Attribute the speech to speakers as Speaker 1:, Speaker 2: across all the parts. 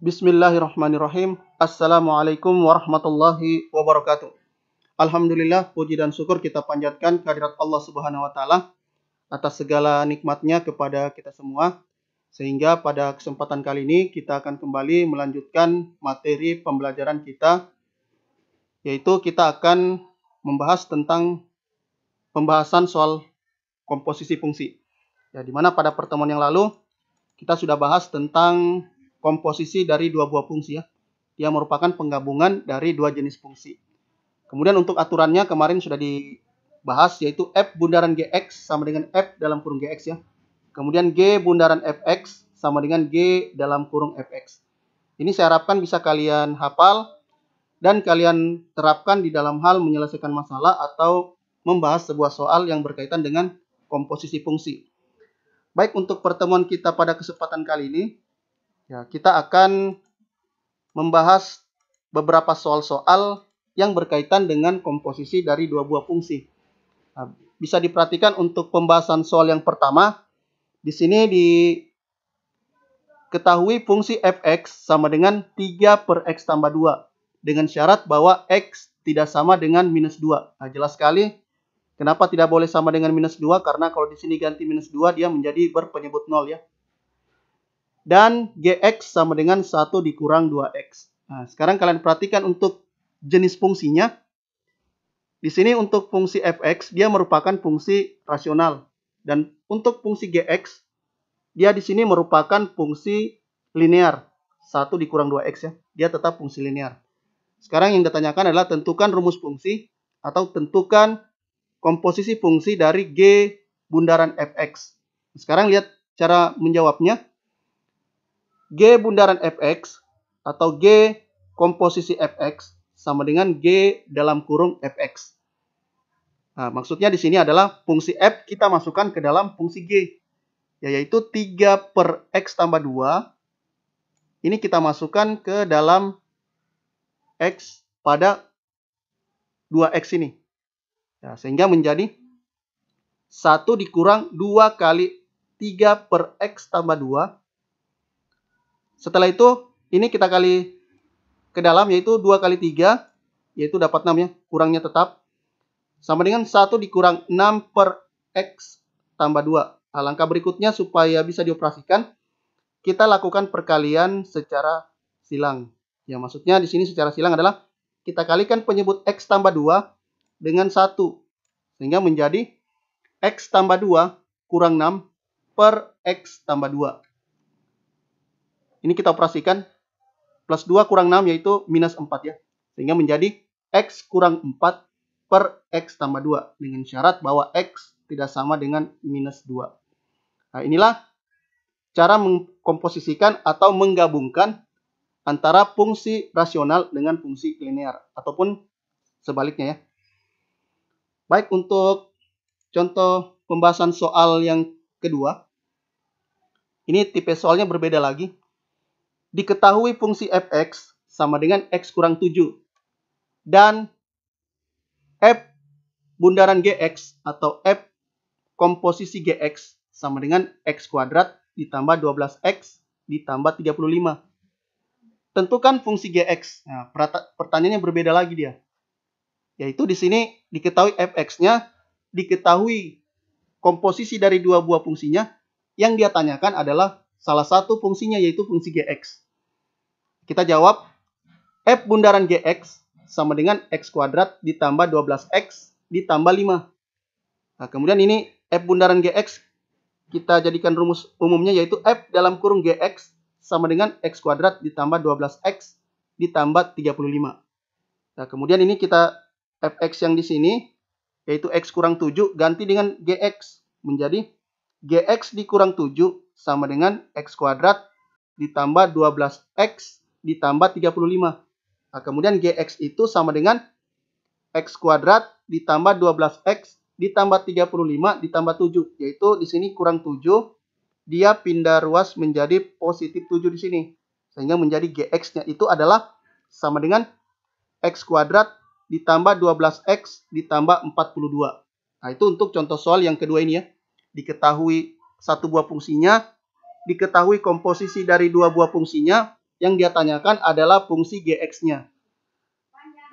Speaker 1: Bismillahirrahmanirrahim. Assalamualaikum warahmatullahi wabarakatuh. Alhamdulillah, puji dan syukur kita panjatkan kehadirat Allah Subhanahu wa taala atas segala nikmatnya kepada kita semua. Sehingga pada kesempatan kali ini kita akan kembali melanjutkan materi pembelajaran kita, yaitu kita akan membahas tentang pembahasan soal komposisi fungsi. Ya, di mana pada pertemuan yang lalu kita sudah bahas tentang komposisi dari dua buah fungsi ya. Dia merupakan penggabungan dari dua jenis fungsi. Kemudian untuk aturannya kemarin sudah dibahas, yaitu F bundaran Gx sama dengan F dalam kurung Gx ya. Kemudian G bundaran Fx sama dengan G dalam kurung Fx. Ini saya harapkan bisa kalian hafal dan kalian terapkan di dalam hal menyelesaikan masalah atau membahas sebuah soal yang berkaitan dengan komposisi fungsi. Baik, untuk pertemuan kita pada kesempatan kali ini, ya, kita akan membahas beberapa soal-soal yang berkaitan dengan komposisi dari dua buah fungsi. Nah, bisa diperhatikan untuk pembahasan soal yang pertama, di sini diketahui fungsi fx sama dengan 3 per x tambah 2, dengan syarat bahwa x tidak sama dengan minus 2. Nah, jelas sekali kenapa tidak boleh sama dengan minus 2, karena kalau di sini ganti minus 2 dia menjadi berpenyebut 0 ya. Dan Gx sama dengan 1 dikurang 2x. Nah, sekarang kalian perhatikan untuk jenis fungsinya. Di sini untuk fungsi fx, dia merupakan fungsi rasional. Dan untuk fungsi Gx, dia di sini merupakan fungsi linear. 1 dikurang 2x ya. Dia tetap fungsi linear. Sekarang yang ditanyakan adalah tentukan rumus fungsi atau tentukan komposisi fungsi dari G bundaran fx. Sekarang lihat cara menjawabnya. G bundaran fx atau G komposisi fx sama dengan G dalam kurung fx. Nah, maksudnya di sini adalah fungsi f kita masukkan ke dalam fungsi G, yaitu 3 per x tambah 2. Ini kita masukkan ke dalam x pada 2x ini. Nah, sehingga menjadi 1 dikurang 2 kali 3 per x tambah 2. Setelah itu, ini kita kali ke dalam, yaitu 2 kali 3, yaitu dapat 6 ya, kurangnya tetap. Sama dengan 1 dikurang 6 per x tambah 2. Nah, langkah berikutnya supaya bisa dioperasikan, kita lakukan perkalian secara silang. Ya, maksudnya di sini secara silang adalah kita kalikan penyebut x tambah 2 dengan 1. Sehingga menjadi x tambah 2 kurang 6 per x tambah 2. Ini kita operasikan, plus 2 kurang 6 yaitu minus 4 ya. Sehingga menjadi x kurang 4 per x tambah 2. Dengan syarat bahwa x tidak sama dengan minus 2. Nah, inilah cara mengkomposisikan atau menggabungkan antara fungsi rasional dengan fungsi linear. Ataupun sebaliknya ya. Baik, untuk contoh pembahasan soal yang kedua. Ini tipe soalnya berbeda lagi. Diketahui fungsi fx sama dengan x kurang 7. Dan f bundaran gx atau f komposisi gx sama dengan x kuadrat ditambah 12x ditambah 35. Tentukan fungsi gx. Nah, pertanyaannya berbeda lagi dia. Yaitu di sini diketahui fx-nya, diketahui komposisi dari dua buah fungsinya. Yang dia tanyakan adalah salah satu fungsinya, yaitu fungsi gx. Kita jawab, f bundaran gx sama dengan x kuadrat ditambah 12x ditambah 5. Nah, kemudian ini f bundaran gx kita jadikan rumus umumnya, yaitu f dalam kurung gx sama dengan x kuadrat ditambah 12x ditambah 35. Nah, kemudian ini kita fx yang di sini, yaitu x kurang 7, ganti dengan gx. Menjadi gx dikurang 7 sama dengan x kuadrat ditambah 12x ditambah 35. Nah, kemudian gx itu sama dengan x kuadrat ditambah 12x ditambah 35 ditambah 7. Yaitu di sini kurang 7. Dia pindah ruas menjadi positif 7 di sini. Sehingga menjadi gx-nya itu adalah sama dengan x kuadrat ditambah 12x ditambah 42. Nah, itu untuk contoh soal yang kedua ini ya. Diketahui satu buah fungsinya, diketahui komposisi dari dua buah fungsinya. yang dia tanyakan adalah fungsi gx-nya.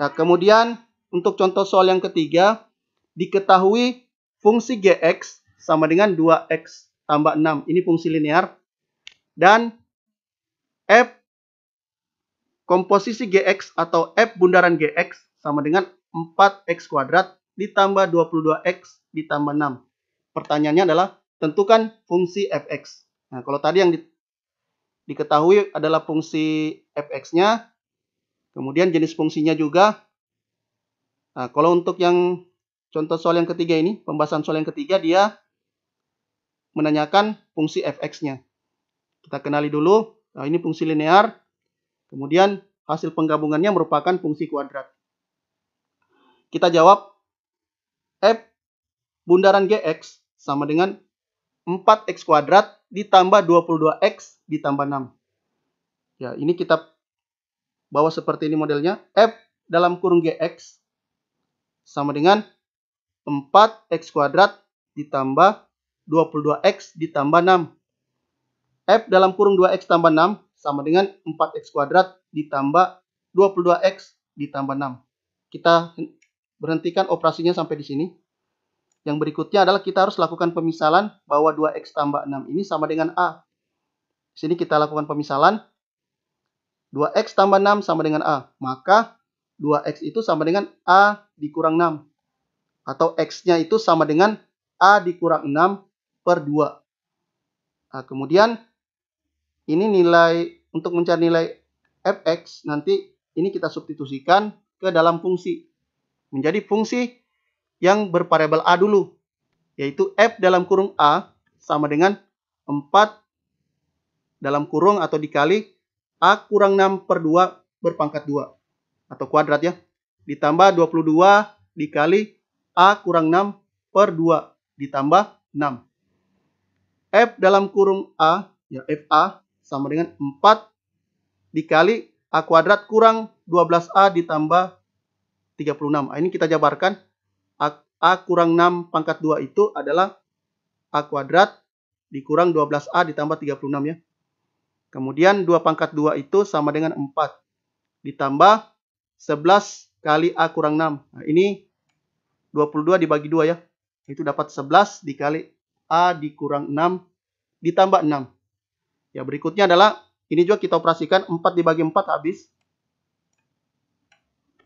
Speaker 1: Nah, kemudian untuk contoh soal yang ketiga, diketahui fungsi gx sama dengan 2x tambah 6. Ini fungsi linear. Dan f komposisi gx atau f bundaran gx sama dengan 4x kuadrat ditambah 22x ditambah 6. Pertanyaannya adalah tentukan fungsi fx. Nah, kalau tadi yang diketahui adalah fungsi fx-nya, kemudian jenis fungsinya juga. Nah, kalau untuk yang contoh soal yang ketiga ini, pembahasan soal yang ketiga, dia menanyakan fungsi fx-nya. Kita kenali dulu. Nah, ini fungsi linear. Kemudian hasil penggabungannya merupakan fungsi kuadrat. Kita jawab f bundaran gx sama dengan 4x kuadrat ditambah 22x ditambah 6. Ya, ini kita bawa seperti ini modelnya. F dalam kurung gx sama dengan 4x kuadrat ditambah 22x ditambah 6. F dalam kurung 2x tambah 6 sama dengan 4x kuadrat ditambah 22x ditambah 6. Kita berhentikan operasinya sampai di sini. Yang berikutnya adalah kita harus lakukan pemisalan bahwa 2x tambah 6 ini sama dengan A. Di sini kita lakukan pemisalan. 2x tambah 6 sama dengan A. Maka 2x itu sama dengan A dikurang 6. Atau x-nya itu sama dengan A dikurang 6 per 2. Nah, kemudian ini nilai, untuk mencari nilai fx, nanti ini kita substitusikan ke dalam fungsi. Menjadi fungsi yang bervariabel A dulu. Yaitu f dalam kurung A sama dengan 4 dalam kurung atau dikali A kurang 6 per 2 berpangkat 2. Atau kuadrat ya. Ditambah 22 dikali A kurang 6 per 2 ditambah 6. F dalam kurung A, ya FA, sama dengan 4 dikali A kuadrat kurang 12A ditambah 36. Nah, ini kita jabarkan. A kurang 6 pangkat 2 itu adalah A kuadrat dikurang 12A ditambah 36 ya. Kemudian 2 pangkat 2 itu sama dengan 4. Ditambah 11 kali A kurang 6. Nah, ini 22 dibagi 2 ya. Itu dapat 11 dikali A dikurang 6 ditambah 6. Ya, berikutnya adalah, ini juga kita operasikan, 4 dibagi 4 habis.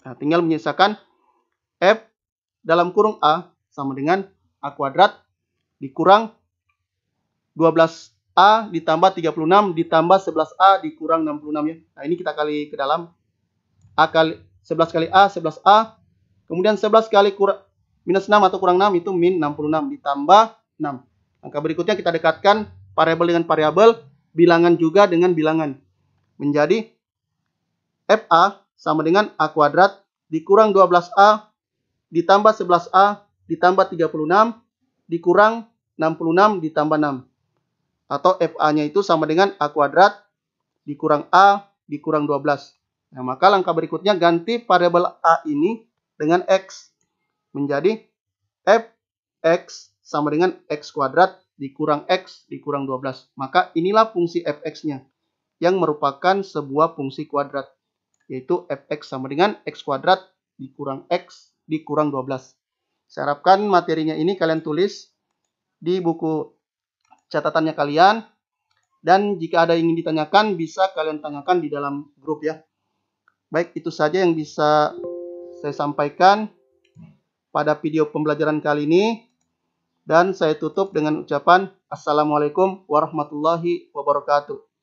Speaker 1: Nah, tinggal menyisakan F dalam kurung A sama dengan A kuadrat dikurang 12A ditambah 36 ditambah 11A dikurang 66 ya. Nah, ini kita kali ke dalam. A kali 11 kali A, 11A. Kemudian 11 kali minus 6 atau kurang 6 itu min 66 ditambah 6. Angka berikutnya kita dekatkan variabel dengan variabel, bilangan juga dengan bilangan. Menjadi FA sama dengan A kuadrat dikurang 12A ditambah 11A ditambah 36 dikurang 66 ditambah 6. Atau FA-nya itu sama dengan A kuadrat dikurang A dikurang 12. Nah, maka langkah berikutnya ganti variabel A ini dengan X. Menjadi Fx sama dengan X kuadrat dikurang X dikurang 12. Maka inilah fungsi Fx-nya yang merupakan sebuah fungsi kuadrat. Yaitu Fx sama dengan X kuadrat dikurang X dikurang 12. Saya harapkan materinya ini kalian tulis di buku catatannya kalian. Dan jika ada yang ingin ditanyakan, bisa kalian tanyakan di dalam grup ya. Baik, itu saja yang bisa saya sampaikan pada video pembelajaran kali ini. Dan saya tutup dengan ucapan Assalamualaikum warahmatullahi wabarakatuh.